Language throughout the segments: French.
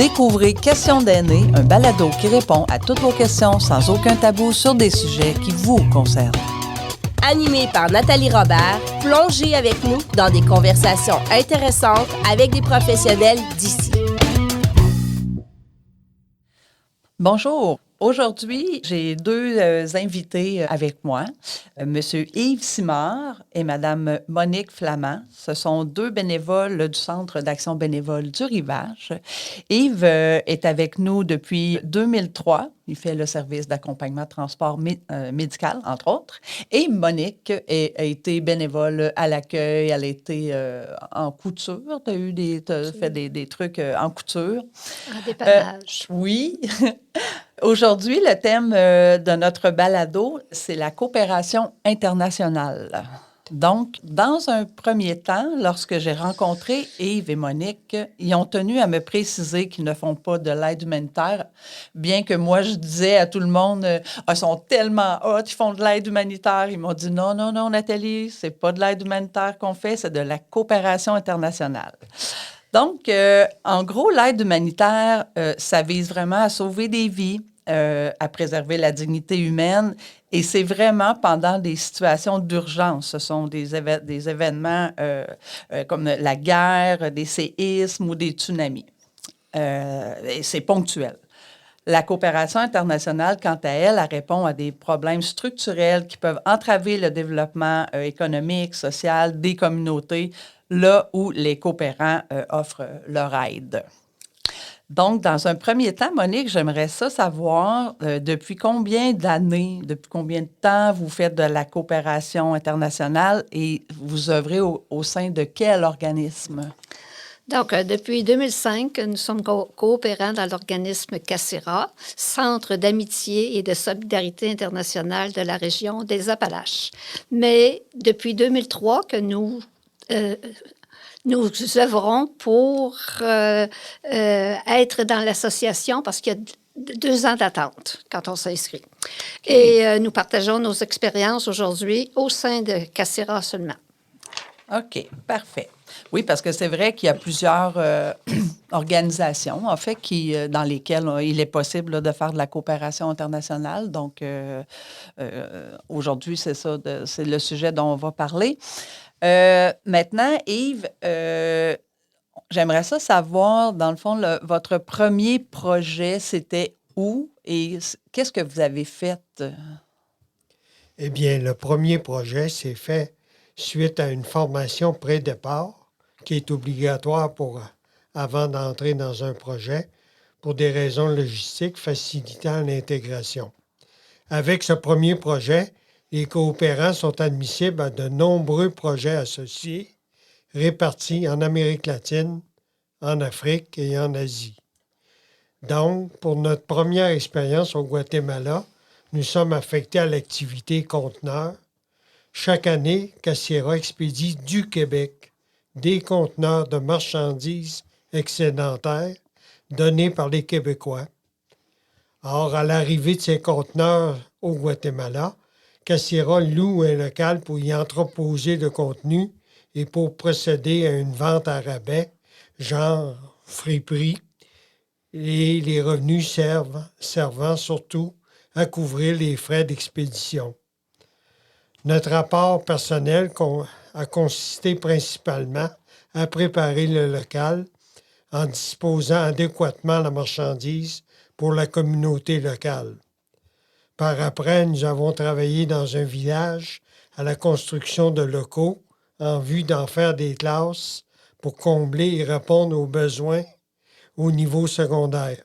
Découvrez Questions d'aînés, un balado qui répond à toutes vos questions sans aucun tabou sur des sujets qui vous concernent. Animé par Nathalie Robert, plongez avec nous dans des conversations intéressantes avec des professionnels d'ici. Bonjour. Aujourd'hui, j'ai deux invités avec moi, Monsieur Yves Simard et Madame Monique Flamand. Ce sont deux bénévoles du Centre d'action bénévole du Rivage. Yves est avec nous depuis 2003. Il fait le service d'accompagnement de transport médical, entre autres. Et Monique a été bénévole à l'accueil. Elle a été en couture. Tu as fait des trucs en couture. En dépannage. Oui. Aujourd'hui, le thème de notre balado, c'est la coopération internationale. Donc, dans un premier temps, lorsque j'ai rencontré Yves et Monique, ils ont tenu à me préciser qu'ils ne font pas de l'aide humanitaire, bien que moi, je disais à tout le monde, ils sont tellement hot, ils font de l'aide humanitaire. Ils m'ont dit, non, Nathalie, c'est pas de l'aide humanitaire qu'on fait, c'est de la coopération internationale. Donc, en gros, l'aide humanitaire, ça vise vraiment à sauver des vies, à préserver la dignité humaine. Et c'est vraiment pendant des situations d'urgence. Ce sont des événements comme la guerre, des séismes ou des tsunamis. Et c'est ponctuel. La coopération internationale, quant à elle, elle répond à des problèmes structurels qui peuvent entraver le développement économique, social des communautés, là où les coopérants offrent leur aide. Donc, dans un premier temps, Monique, j'aimerais savoir depuis combien d'années, depuis combien de temps vous faites de la coopération internationale et vous œuvrez au sein de quel organisme? Donc, depuis 2005, nous sommes coopérants dans l'organisme CACERA, Centre d'amitié et de solidarité internationale de la région des Appalaches. Mais depuis 2003 que nous œuvrons pour être dans l'association parce qu'il y a 2 ans d'attente quand on s'inscrit. Okay. Et nous partageons nos expériences aujourd'hui au sein de CACERA seulement. OK, parfait. Oui, parce que c'est vrai qu'il y a plusieurs organisations, en fait, dans lesquelles il est possible là, de faire de la coopération internationale. Donc, aujourd'hui, c'est ça, c'est le sujet dont on va parler. Maintenant, Yves, j'aimerais savoir, dans le fond, votre premier projet, c'était où et qu'est-ce que vous avez fait? Eh bien, le premier projet s'est fait suite à une formation pré-départ qui est obligatoire avant d'entrer dans un projet pour des raisons logistiques facilitant l'intégration. Avec ce premier projet, les coopérants sont admissibles à de nombreux projets associés répartis en Amérique latine, en Afrique et en Asie. Donc, pour notre première expérience au Guatemala, nous sommes affectés à l'activité conteneur. Chaque année, CACERA expédie du Québec des conteneurs de marchandises excédentaires donnés par les Québécois. Or, à l'arrivée de ces conteneurs au Guatemala, CACERA loue un local pour y entreposer le contenu et pour procéder à une vente à rabais, genre friperie, et les revenus servant surtout à couvrir les frais d'expédition. Notre apport personnel a consisté principalement à préparer le local en disposant adéquatement la marchandise pour la communauté locale. Par après, nous avons travaillé dans un village à la construction de locaux en vue d'en faire des classes pour combler et répondre aux besoins au niveau secondaire.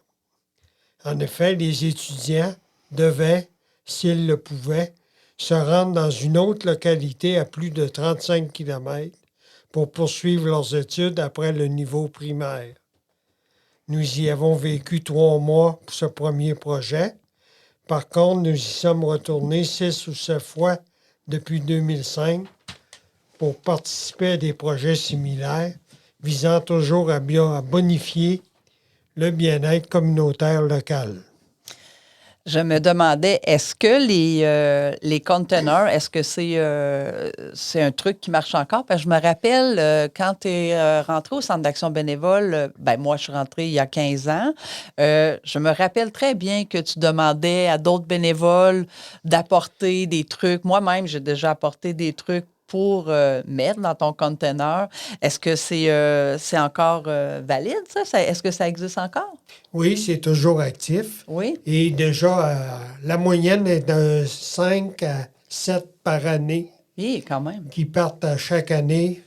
En effet, les étudiants devaient, s'ils le pouvaient, se rendre dans une autre localité à plus de 35 km pour poursuivre leurs études après le niveau primaire. Nous y avons vécu 3 mois pour ce premier projet. Par contre, nous y sommes retournés 6 ou 7 fois depuis 2005 pour participer à des projets similaires visant toujours à bonifier le bien-être communautaire local. Je me demandais, est-ce que les containers, est-ce que c'est un truc qui marche encore? Parce que je me rappelle, quand tu es rentré au Centre d'action bénévole, moi, je suis rentrée il y a 15 ans. Je me rappelle très bien que tu demandais à d'autres bénévoles d'apporter des trucs. Moi-même, j'ai déjà apporté des trucs pour mettre dans ton container. Est-ce que c'est encore valide, ça? Est-ce que ça existe encore? Oui, c'est toujours actif. Oui. Et déjà, la moyenne est de 5 à 7 par année Oui, quand même. qui partent à chaque année.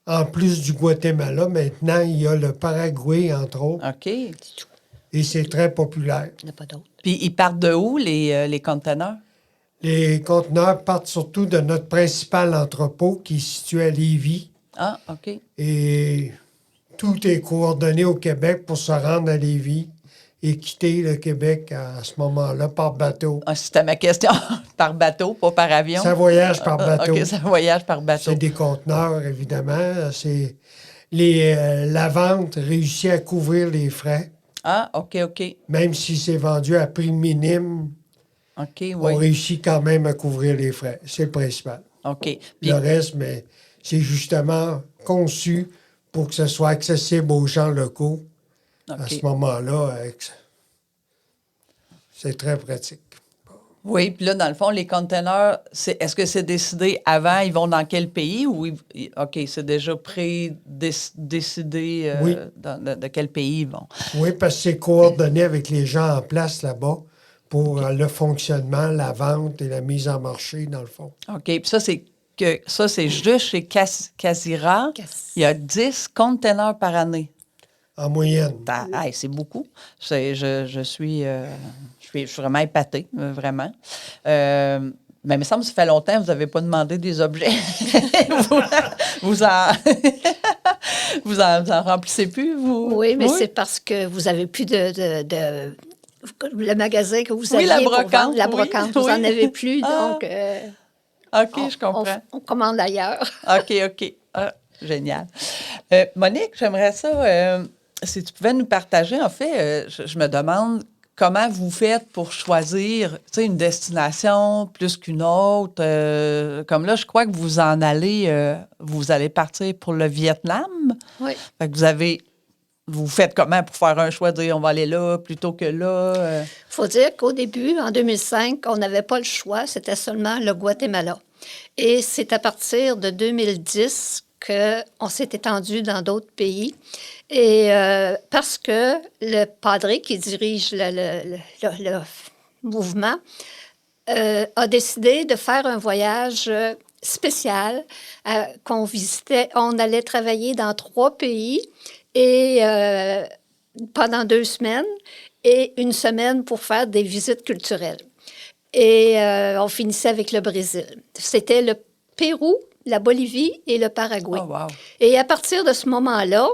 En plus du Guatemala, maintenant, il y a le Paraguay, entre autres, OK. et c'est très populaire. Il n'y en a pas d'autres. Puis ils partent de où, les conteneurs? Les conteneurs partent surtout de notre principal entrepôt qui est situé à Lévis. Ah, OK. Et tout est coordonné au Québec pour se rendre à Lévis et quitter le Québec à ce moment-là par bateau. Ah, c'était ma question. Par bateau, pas par avion? Ça voyage par bateau. OK, ça voyage par bateau. C'est des conteneurs, évidemment. C'est la vente réussit à couvrir les frais, Ah, OK, OK. même si c'est vendu à prix minime. OK, On oui. réussit quand même à couvrir les frais. C'est le principal. OK. Puis, Le reste, mais c'est justement conçu pour que ce soit accessible aux gens locaux. À OK. ce moment-là, c'est très pratique. Oui, puis là, dans le fond, les conteneurs, est-ce que c'est décidé avant, ils vont dans quel pays ou OK, c'est déjà décidé Oui. de quel pays ils vont? Oui, parce que c'est coordonné avec les gens en place là-bas pour le fonctionnement, la vente et la mise en marché, dans le fond. OK, puis ça, c'est juste chez Casira. Il y a 10 conteneurs par année. En moyenne. Hey, c'est beaucoup. Je suis vraiment épatée, vraiment. Mais il me semble que ça fait longtemps que vous n'avez pas demandé des objets. vous en remplissez plus, vous? Oui, mais c'est parce que vous n'avez plus de le magasin que vous aviez la pour brocante, vendre, la oui, brocante, vous oui. n'en avez plus, Ah. donc OK, je comprends. on commande ailleurs. OK. Ah, génial. Monique, j'aimerais ça, si tu pouvais nous partager, en fait, je me demande comment vous faites pour choisir, une destination plus qu'une autre. Comme là, je crois que vous allez partir pour le Vietnam. Oui. Fait que vous faites comment pour faire un choix, dire on va aller là plutôt que là? Il faut dire qu'au début, en 2005, on n'avait pas le choix, c'était seulement le Guatemala. Et c'est à partir de 2010 qu'on s'est étendu dans d'autres pays. Et parce que le padre qui dirige le mouvement a décidé de faire un voyage spécial qu'on visitait. On allait travailler dans 3 pays et pendant 2 semaines et 1 semaine pour faire des visites culturelles. Et on finissait avec le Brésil. C'était le Pérou, la Bolivie et le Paraguay. Oh, wow. Et à partir de ce moment-là,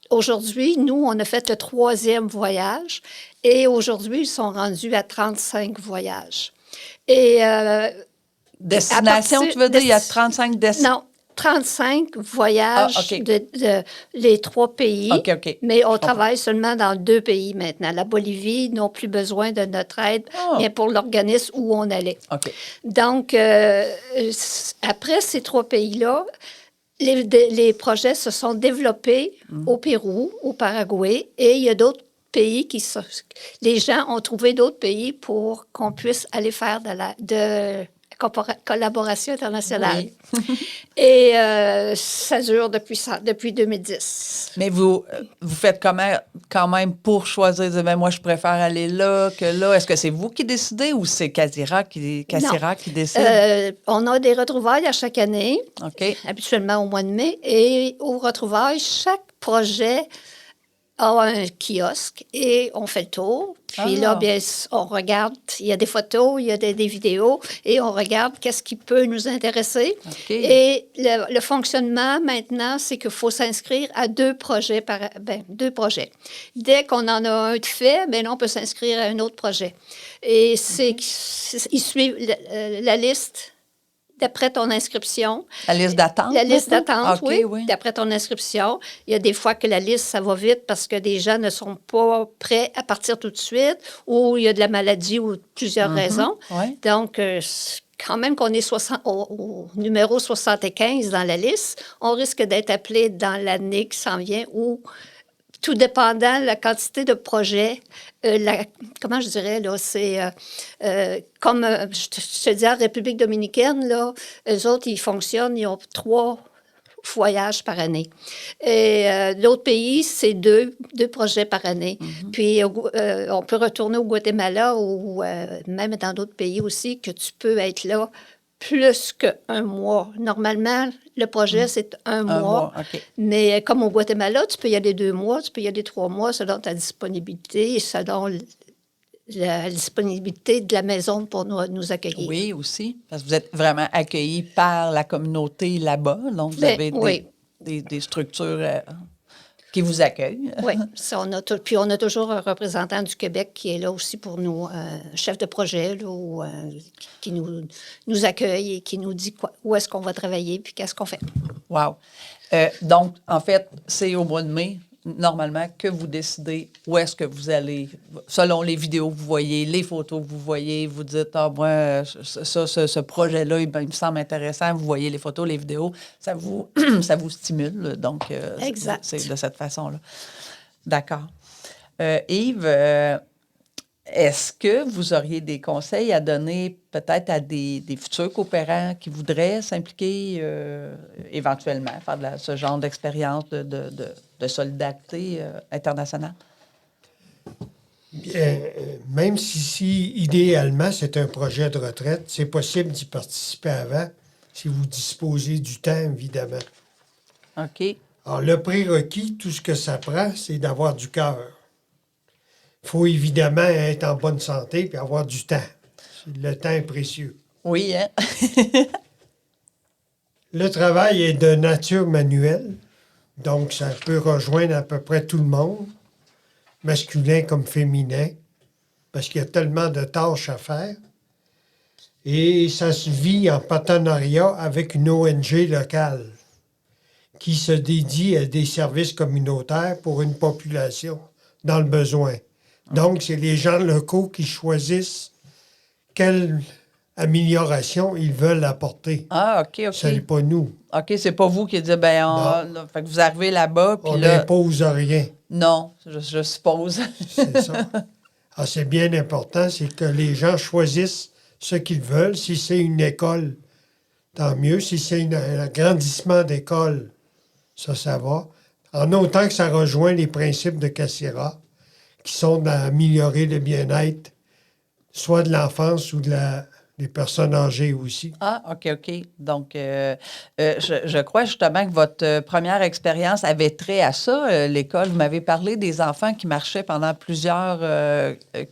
aujourd'hui, nous, on a fait le 3e voyage et aujourd'hui, ils sont rendus à 35 voyages. Et Destination, tu veux dire? Il y a 35 destinations? non, 35 voyages OK. de les 3 pays. OK. Mais on travaille seulement dans 2 pays maintenant. La Bolivie n'ont plus besoin de notre aide, mais pour l'organisme où on allait. OK. Donc, après ces 3 pays-là, les projets se sont développés au Pérou, au Paraguay, et il y a d'autres pays les gens ont trouvé d'autres pays pour qu'on puisse aller faire de collaboration internationale. Oui. Et ça dure depuis 2010. Mais vous faites comment quand même pour choisir, moi, je préfère aller là que là. Est-ce que c'est vous qui décidez ou c'est Casira qui décide? On a des retrouvailles à chaque année, OK. habituellement au mois de mai. Et aux retrouvailles, chaque projet a un kiosque et on fait le tour. Puis là, bien, on regarde, il y a des photos, il y a des vidéos et on regarde qu'est-ce qui peut nous intéresser. Okay. Et le fonctionnement maintenant, c'est qu'il faut s'inscrire à 2 projets. 2 projets. Dès qu'on en a un de fait, bien, on peut s'inscrire à un autre projet. Et ils suivent la liste d'après ton inscription. La liste d'attente? La liste maintenant? d'attente, OK, oui, d'après ton inscription. Il y a des fois que la liste, ça va vite parce que des gens ne sont pas prêts à partir tout de suite ou il y a de la maladie ou plusieurs raisons. Ouais. Donc, quand même qu'on est au numéro 75 dans la liste, on risque d'être appelé dans l'année qui s'en vient ou tout dépendant de la quantité de projets, comment je dirais, là, c'est comme, je te dis, en République dominicaine, là, eux autres, ils fonctionnent, ils ont 3 voyages par année. Et l'autre pays, c'est deux projets par année. Puis, on peut retourner au Guatemala ou même dans d'autres pays aussi, que tu peux être là plus qu'un mois. Normalement, le projet, c'est un mois. OK. Mais comme au Guatemala, tu peux y aller 2 mois, tu peux y aller 3 mois selon ta disponibilité et selon la disponibilité de la maison pour nous accueillir. Oui, aussi, parce que vous êtes vraiment accueillis par la communauté là-bas, donc vous avez oui. des structures qui vous accueillent. Oui, puis on a toujours un représentant du Québec qui est là aussi pour nous, chef de projet, là, qui nous accueille et qui nous dit où est-ce qu'on va travailler puis qu'est-ce qu'on fait. Wow. Donc, en fait, c'est au mois de mai, normalement, que vous décidez où est-ce que vous allez. Selon les vidéos que vous voyez, les photos que vous voyez, vous dites, ah, moi, ce projet-là, il me semble intéressant. Vous voyez les photos, les vidéos, ça vous, ça vous stimule. Donc, exact. C'est de cette façon-là. D'accord. Yves, est-ce que vous auriez des conseils à donner peut-être à des futurs coopérants qui voudraient s'impliquer éventuellement, faire ce genre d'expérience de solidarité internationale? Bien, même si idéalement c'est un projet de retraite, c'est possible d'y participer avant si vous disposez du temps, évidemment. OK. Alors, le prérequis, tout ce que ça prend, c'est d'avoir du cœur. Il faut évidemment être en bonne santé et avoir du temps. Le temps est précieux. Oui, hein? Le travail est de nature manuelle, donc ça peut rejoindre à peu près tout le monde, masculin comme féminin, parce qu'il y a tellement de tâches à faire. Et ça se vit en partenariat avec une ONG locale qui se dédie à des services communautaires pour une population dans le besoin. Donc, c'est les gens locaux qui choisissent quelle amélioration ils veulent apporter. Ah, OK. Ce n'est pas nous. OK, c'est pas vous qui dites, fait que vous arrivez là-bas, puis On là... n'impose rien. Non, je suppose. C'est ça. Alors, c'est bien important, c'est que les gens choisissent ce qu'ils veulent. Si c'est une école, tant mieux. Si c'est un agrandissement d'école, ça va. En autant que ça rejoint les principes de CACIRA, qui sont d'améliorer le bien-être, soit de l'enfance ou des personnes âgées aussi. Ah, OK. Donc, je crois justement que votre première expérience avait trait à ça, l'école. Vous m'avez parlé des enfants qui marchaient pendant plusieurs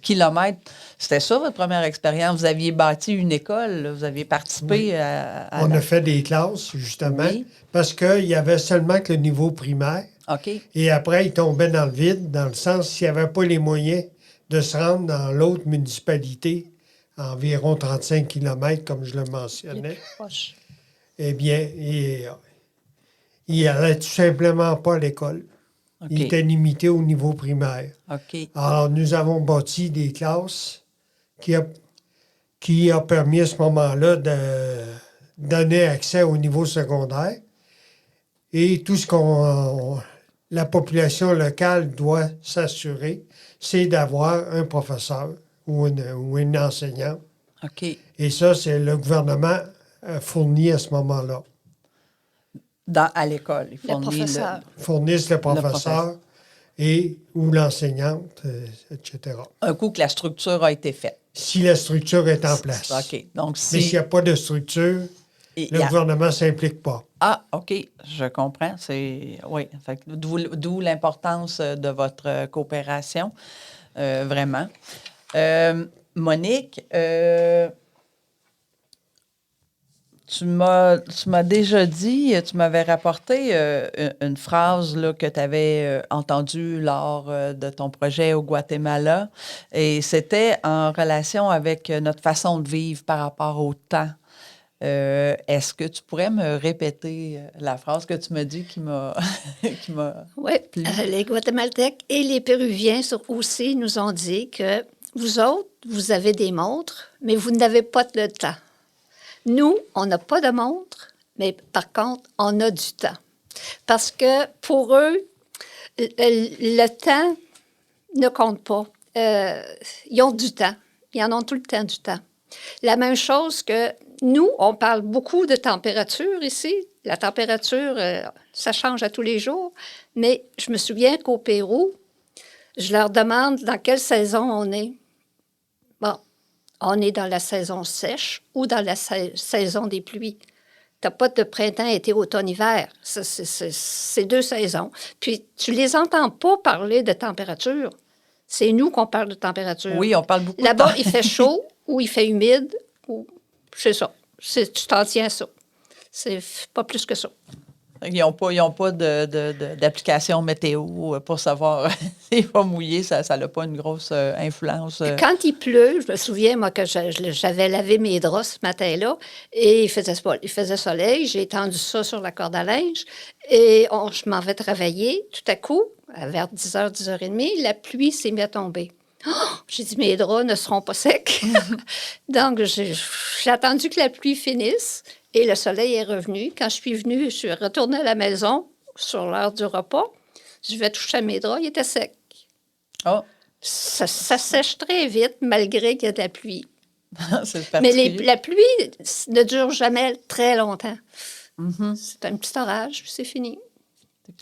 kilomètres. C'était ça, votre première expérience? Vous aviez bâti une école, vous aviez participé à On a fait des classes, justement, parce qu'il y avait seulement que le niveau primaire. OK. Et après, ils tombaient dans le vide, dans le sens s'il n'y avait pas les moyens de se rendre dans l'autre municipalité, environ 35 km, comme je le mentionnais. Eh bien, il n'allait tout simplement pas à l'école. OK. Il était limité au niveau primaire. OK. Alors, nous avons bâti des classes qui a permis à ce moment-là de donner accès au niveau secondaire. Et tout ce la population locale doit s'assurer, c'est d'avoir un professeur ou une enseignante. OK. Et ça, c'est le gouvernement fourni à ce moment-là. À l'école, il Fournissent le professeur ou l'enseignante, etc. Un coup que la structure a été faite. Si la structure est en place. OK. Donc, Mais s'il n'y a pas de structure, le gouvernement ne s'implique pas. Ah, OK, je comprends. Oui, d'où l'importance de votre coopération, vraiment. Monique, tu m'as déjà dit, tu m'avais rapporté une phrase là, que tu avais entendue lors de ton projet au Guatemala, et c'était en relation avec notre façon de vivre par rapport au temps. Est-ce que tu pourrais me répéter la phrase que tu m'as dit qui m'a qui m'a Oui, plu? les Guatémaltèques et les Péruviens aussi nous ont dit que vous autres, vous avez des montres, mais vous n'avez pas le temps. Nous, on n'a pas de montre, mais par contre, on a du temps. Parce que pour eux, le temps ne compte pas. Ils ont du temps. Ils en ont tout le temps du temps. La même chose que nous, on parle beaucoup de température ici. La température, ça change à tous les jours. Mais je me souviens qu'au Pérou, je leur demande dans quelle saison on est. Bon, on est dans la saison sèche ou dans la saison des pluies. Tu n'as pas de printemps, été, automne, hiver. C'est 2 saisons. Puis, tu les entends pas parler de température. C'est nous qu'on parle de température. Oui, on parle beaucoup Là-bas, de il fait chaud ou il fait humide. Ou c'est ça. Tu t'en tiens à ça. C'est pas plus que ça. Ils n'ont pas d'application météo pour savoir s'il va mouiller. Ça n'a pas une grosse influence. Quand il pleut, je me souviens, moi, que j'avais lavé mes draps ce matin-là et il faisait soleil. J'ai étendu ça sur la corde à linge et je m'en vais travailler. Tout à coup, vers 10h, 10h30, la pluie s'est mise à tomber. Oh! J'ai dit, mes draps ne seront pas secs. Donc, j'ai attendu que la pluie finisse et le soleil est revenu. Quand je suis venue, je suis retournée à la maison sur l'heure du repas. Je vais toucher à mes draps, ils étaient secs. Oh, Ça sèche très vite, malgré qu'il y a de la pluie. c'est Mais particulier. la pluie ne dure jamais très longtemps. C'est un petit orage, puis c'est fini.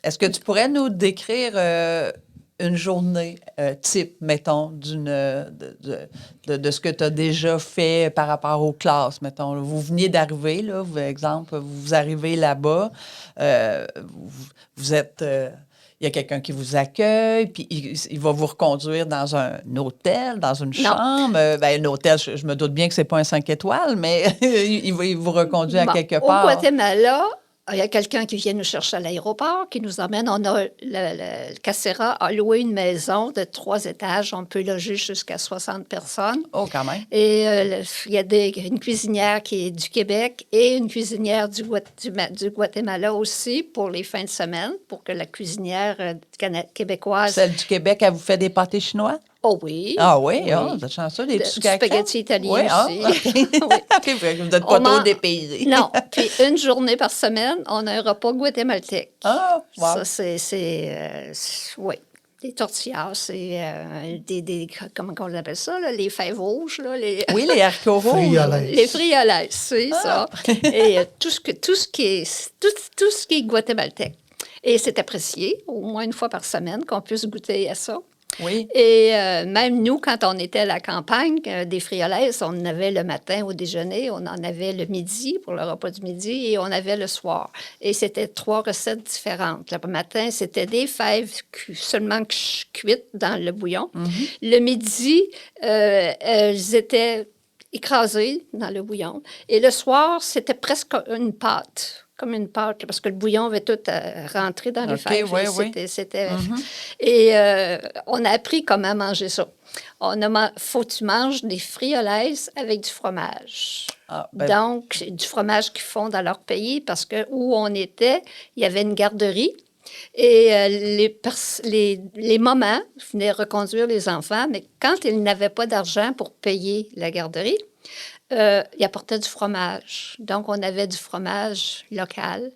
Est-ce que tu pourrais nous décrire une journée type, mettons, de ce que tu as déjà fait par rapport aux classes, mettons? Vous veniez d'arriver, là, par exemple, vous arrivez là-bas, vous êtes... il y a quelqu'un qui vous accueille, puis il va vous reconduire dans un hôtel, dans une chambre. Un hôtel, je me doute bien que c'est pas un 5 étoiles, mais il vous reconduit à quelque part. Au Guatemala, il y a quelqu'un qui vient nous chercher à l'aéroport, qui nous emmène. Le Casera a loué une maison de 3 étages. On peut loger jusqu'à 60 personnes. Oh, quand même. Et il y a une cuisinière qui est du Québec et une cuisinière du Guatemala aussi pour les fins de semaine, pour que la cuisinière québécoise... Celle du Québec, elle vous fait des pâtés chinois? Oh oui. Ah oui, oh, vous êtes chanceux, des petits Du spaghetti italien oui, aussi. Oui. OK, vous n'êtes pas trop dépaysés. Non. Puis une journée par semaine, on a un repas guatémaltèque. Ah, wow. Ça, oui. Des tortillas, c'est comment on appelle ça, là? Les fèves rouges, là, Oui, les haricots rouges. Frioles. les frioles, c'est ça. Et tout ce qui est guatémaltèque. Et c'est apprécié, au moins une fois par semaine, qu'on puisse goûter à ça. Oui. Et même nous, quand on était à la campagne, des friolaises, on en avait le matin au déjeuner, on en avait le midi pour le repas du midi et on avait le soir. Et c'était 3 recettes différentes. Le matin, c'était des fèves seulement cuites dans le bouillon. Le midi, elles étaient écrasées dans le bouillon. Et le soir, c'était presque une pâte. Comme une pâte, parce que le bouillon avait tout rentré dans les fèves. Oui. Et on a appris comment manger ça. Faut que tu manges des friolaises avec du fromage. Donc, du fromage qu'ils font dans leur pays, parce que où on était, il y avait une garderie. Et les mamans venaient reconduire les enfants, mais quand ils n'avaient pas d'argent pour payer la garderie, ils apportaient du fromage. Donc, on avait du fromage local,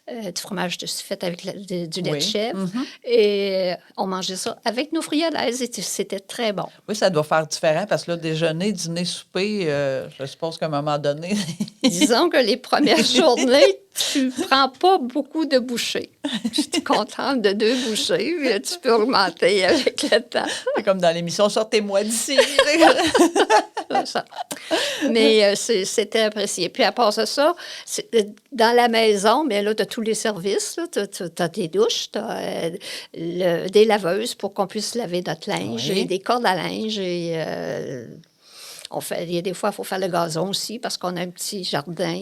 du fromage fait avec du lait de chèvre. Et on mangeait ça avec nos friolaises et c'était très bon. Oui, ça doit faire différent parce que là, déjeuner, dîner, souper, je suppose qu'à un moment donné... Disons que les premières journées, tu prends pas beaucoup de bouchées. Je suis contente de 2 bouchées, puis tu peux augmenter avec le temps. C'est comme dans l'émission « Sortez-moi d'ici ». Ça. Mais c'était apprécié. Puis à part ça, dans la maison, mais là, tu as tous les services. Tu as tes douches, tu as des laveuses pour qu'on puisse laver notre linge, et des cordes à linge. Et, il y a des fois, il faut faire le gazon aussi parce qu'on a un petit jardin.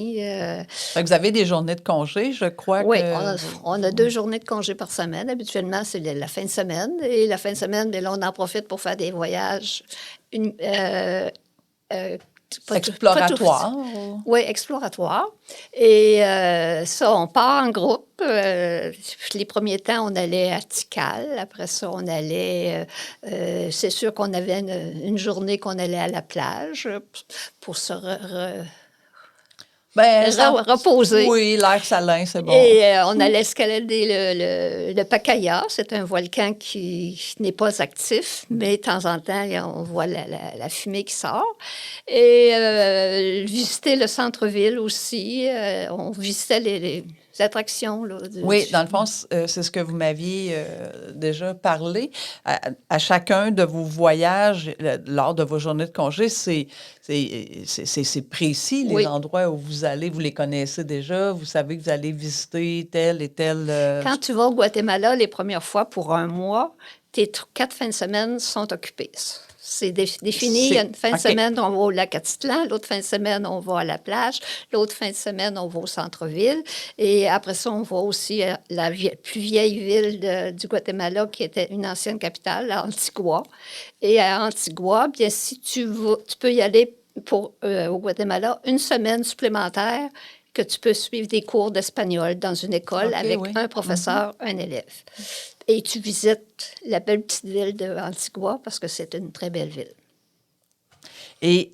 Fait que vous avez des journées de congé, je crois. Oui, on a 2 journées de congé par semaine. Habituellement, c'est la fin de semaine. Et la fin de semaine, bien, là, on en profite pour faire des voyages Exploratoire. Oui, exploratoire. Et ça, on part en groupe. Les premiers temps, on allait à Tikal. Après ça, on allait... c'est sûr qu'on avait une journée qu'on allait à la plage pour se reposer. Oui, l'air salin, c'est bon. Et on allait escalader le Pacaya. C'est un volcan qui n'est pas actif, mais de temps en temps, on voit la fumée qui sort. Et visiter le centre-ville aussi. On visitait les attractions. Là, oui, dans le fond, c'est ce que vous m'aviez déjà parlé. À chacun de vos voyages, lors de vos journées de congé, c'est précis, les endroits où vous allez, vous les connaissez déjà, vous savez que vous allez visiter tel et tel... Quand tu vas au Guatemala, les premières fois, pour un mois, tes 4 fins de semaine sont occupées. C'est défini. Il y a une fin de semaine, on va au lac Atitlan. L'autre fin de semaine, on va à la plage. L'autre fin de semaine, on va au centre-ville. Et après ça, on va aussi à la plus vieille ville du Guatemala, qui était une ancienne capitale, à Antigua. Et à Antigua, bien, si tu veux, tu peux y aller au Guatemala 1 semaine supplémentaire que tu peux suivre des cours d'espagnol dans une école avec un professeur, un élève. Et tu visites la belle petite ville d'Antigua parce que c'est une très belle ville. Et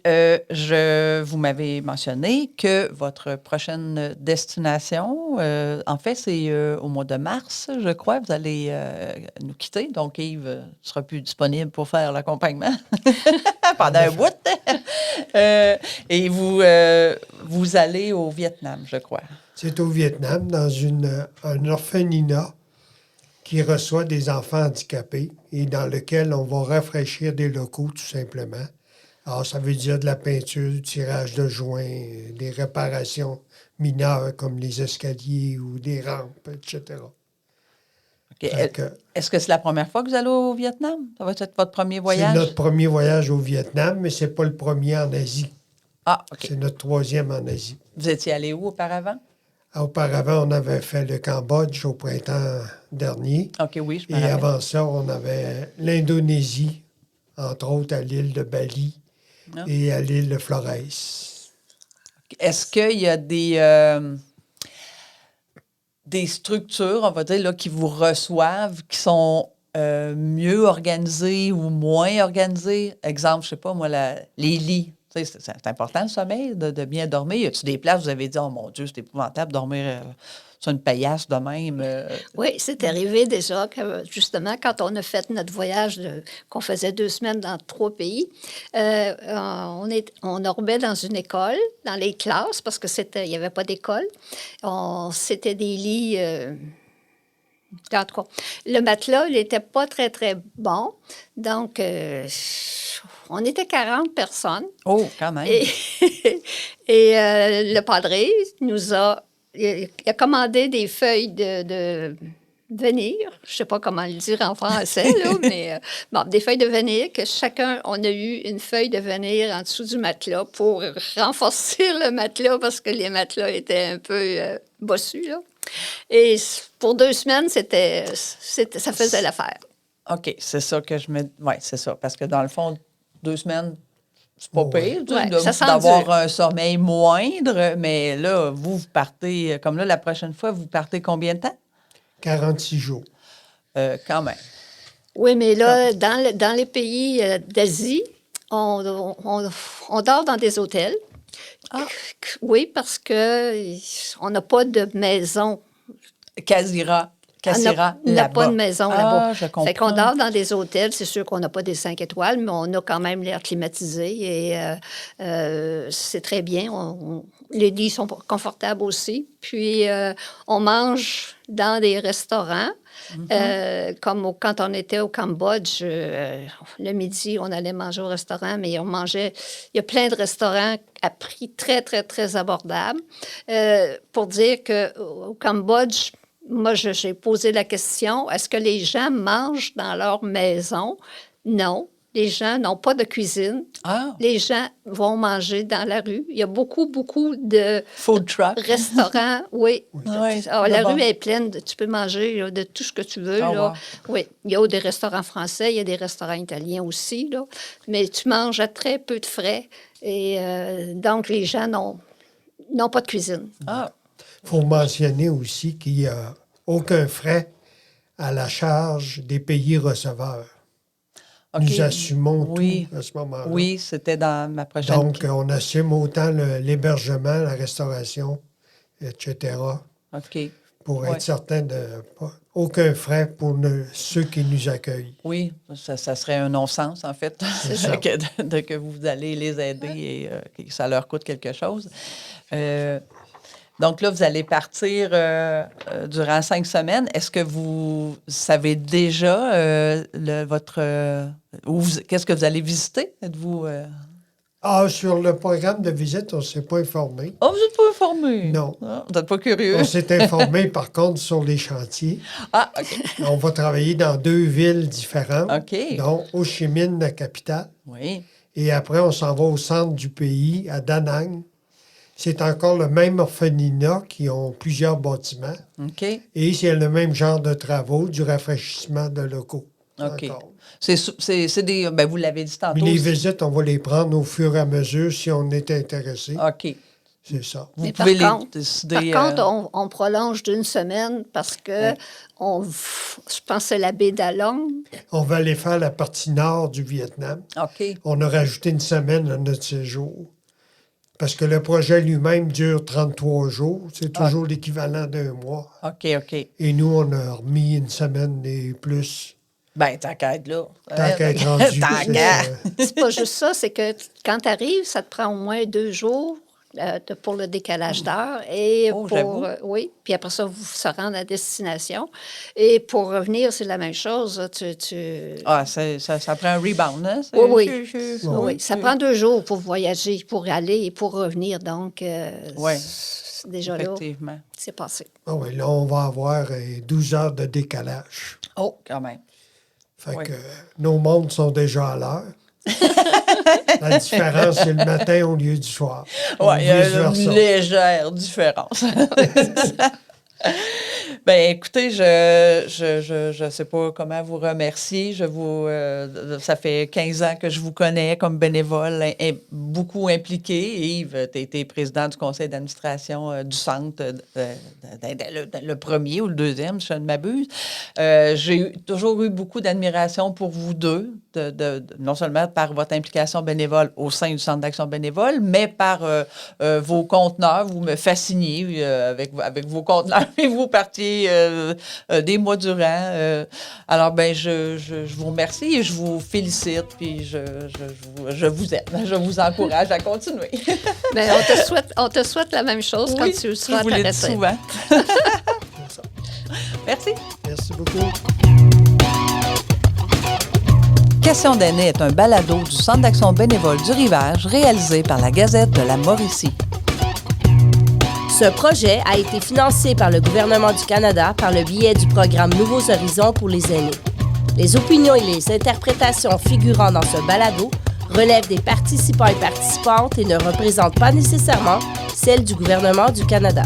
vous m'avez mentionné que votre prochaine destination, en fait, c'est au mois de mars, je crois, vous allez nous quitter. Donc, Yves ne sera plus disponible pour faire l'accompagnement pendant un bout. Et vous allez au Vietnam, je crois. C'est au Vietnam, dans un orphelinat qui reçoit des enfants handicapés et dans lequel on va rafraîchir des locaux, tout simplement. Alors, ça veut dire de la peinture, du tirage de joints, des réparations mineures comme les escaliers ou des rampes, etc. Okay. Est-ce que c'est la première fois que vous allez au Vietnam? Ça va être votre premier voyage? C'est notre premier voyage au Vietnam, mais ce n'est pas le premier en Asie. Ah, OK. C'est notre 3e en Asie. Vous étiez allé où auparavant? Auparavant, on avait fait le Cambodge au printemps dernier. OK, oui, je me Et rappelle. avant ça, on avait l'Indonésie, entre autres à l'île de Bali et à l'île de Flores. Est-ce qu'il y a des structures, on va dire, là, qui vous reçoivent, qui sont mieux organisées ou moins organisées? Exemple, je sais pas, moi, les lits. C'est important, le sommeil, de bien dormir. Y a-t-il des places où vous avez dit, oh mon Dieu, c'est épouvantable de dormir sur une paillasse de même? Oui, c'est arrivé déjà que, justement, quand on a fait notre voyage, qu'on faisait 2 semaines dans 3 pays, on dormait dans une école, dans les classes, parce qu'il n'y avait pas d'école. C'était des lits... en tout cas, le matelas, il n'était pas très, très bon. Donc, on était 40 personnes. Oh, quand même. Et le padré il a commandé des feuilles de venir. Je ne sais pas comment le dire en français, là, mais des feuilles de venir, que chacun, on a eu une feuille de venir en dessous du matelas pour renforcer le matelas parce que les matelas étaient un peu bossus, là. Et pour 2 semaines, ça faisait l'affaire. OK, c'est ça que je me... Oui, c'est ça. Parce que dans le fond, 2 semaines, c'est pas pire d'avoir un sommeil moindre, mais là, vous partez... Comme là, la prochaine fois, vous partez combien de temps? 46 jours. Quand même. Oui, mais là, dans les pays d'Asie, on dort dans des hôtels. Ah. Oui, parce qu'on n'a pas de maison. Cassira on n'a pas de maison là-bas. Je comprends. Fait qu'on dort dans des hôtels. C'est sûr qu'on n'a pas des 5 étoiles, mais on a quand même l'air climatisé et c'est très bien. Les lits sont confortables aussi. Puis, on mange dans des restaurants. Comme quand on était au Cambodge, le midi, on allait manger au restaurant, mais on mangeait... Il y a plein de restaurants à prix très, très, très abordable. Pour dire qu'au Cambodge, moi, j'ai posé la question, est-ce que les gens mangent dans leur maison? Non. Les gens n'ont pas de cuisine. Ah, Les gens vont manger dans la rue. Il y a beaucoup de food truck. restaurants. Oui. Ouais, Alors, la bon. rue est pleine. Tu peux manger là, de tout ce que tu veux. Oh, là. wow. Oui. Il y a des restaurants français, il y a des restaurants italiens aussi. Là. Mais tu manges à très peu de frais. Et donc, les gens n'ont pas de cuisine. Ah, Il faut mentionner aussi qu'il n'y a aucun frais à la charge des pays receveurs. OK. Nous assumons Oui. tout à ce moment-là. Oui, c'était dans ma prochaine... Donc, on assume autant l'hébergement, la restauration, etc., OK. pour Ouais. être certain de pas aucun frais pour ceux qui nous accueillent. Oui, ça serait un non-sens, en fait, ça. que vous allez les aider et que ça leur coûte quelque chose. Donc là, vous allez partir durant 5 semaines. Est-ce que vous savez déjà qu'est-ce que vous allez visiter? Êtes-vous... Sur le programme de visite, on ne s'est pas informé. Oh, vous n'êtes pas informé? Non. Ah, vous n'êtes pas curieux? On s'est informé, par contre, sur les chantiers. Ah, OK. On va travailler dans 2 villes différentes, OK. dont Ho Chi Minh, la capitale. Oui. Et après, on s'en va au centre du pays, à Da Nang. C'est encore le même orphelinat qui ont plusieurs bâtiments. OK. Et c'est le même genre de travaux, du rafraîchissement de locaux. OK. Encore. C'est des... Ben, vous l'avez dit tantôt. Mais les visites, on va les prendre au fur et à mesure si on est intéressé. OK. C'est ça. Vous Mais pouvez par contre, décider... Par contre, on prolonge d'une semaine parce que je pense que c'est la baie d'Along. On va aller faire la partie nord du Vietnam. OK. On a rajouté une semaine à notre séjour. Parce que le projet lui-même dure 33 jours. C'est toujours l'équivalent d'un mois. OK, OK. Et nous, on a remis une semaine et plus. Ben, tant qu'à être là. Tant qu'à être rendu. Tant c'est qu'à. ça. C'est pas juste ça, c'est que quand tu arrives, ça te prend au moins 2 jours pour le décalage d'heure. Et Oh, pour, j'avoue. oui, puis après ça, vous se rendre à destination. Et pour revenir, c'est la même chose. Ah, ça prend un rebound, hein? Oui, Oui. ça prend 2 jours pour voyager, pour aller et pour revenir. Donc, Ouais. déjà là, Effectivement. c'est passé. Ah oui, là, on va avoir 12 heures de décalage. Oh, quand même. Fait Oui. que nos montres sont déjà à l'heure. La différence, c'est le matin au lieu du soir. Oui, il y a Vice-versa. une légère différence. Ben, écoutez, je sais pas comment vous remercier. Ça fait 15 ans que je vous connais comme bénévole, beaucoup impliqué. Yves, tu as été président du conseil d'administration du centre, le premier ou le deuxième, si je ne m'abuse. J'ai toujours eu beaucoup d'admiration pour vous deux, non seulement par votre implication bénévole au sein du centre d'action bénévole, mais par vos conteneurs. Vous me fasciniez avec vos conteneurs et vous partiez des mois durant. Alors, ben, je vous remercie et je vous félicite, puis je vous aime. Je vous encourage à continuer. Mais on te souhaite la même chose quand tu seras je vous l'ai dit intéressé. souvent. Merci. Merci beaucoup. Question d'année est un balado du Centre d'action bénévole du Rivage réalisé par la Gazette de la Mauricie. Ce projet a été financé par le gouvernement du Canada par le biais du programme Nouveaux Horizons pour les aînés. Les opinions et les interprétations figurant dans ce balado relèvent des participants et participantes et ne représentent pas nécessairement celles du gouvernement du Canada.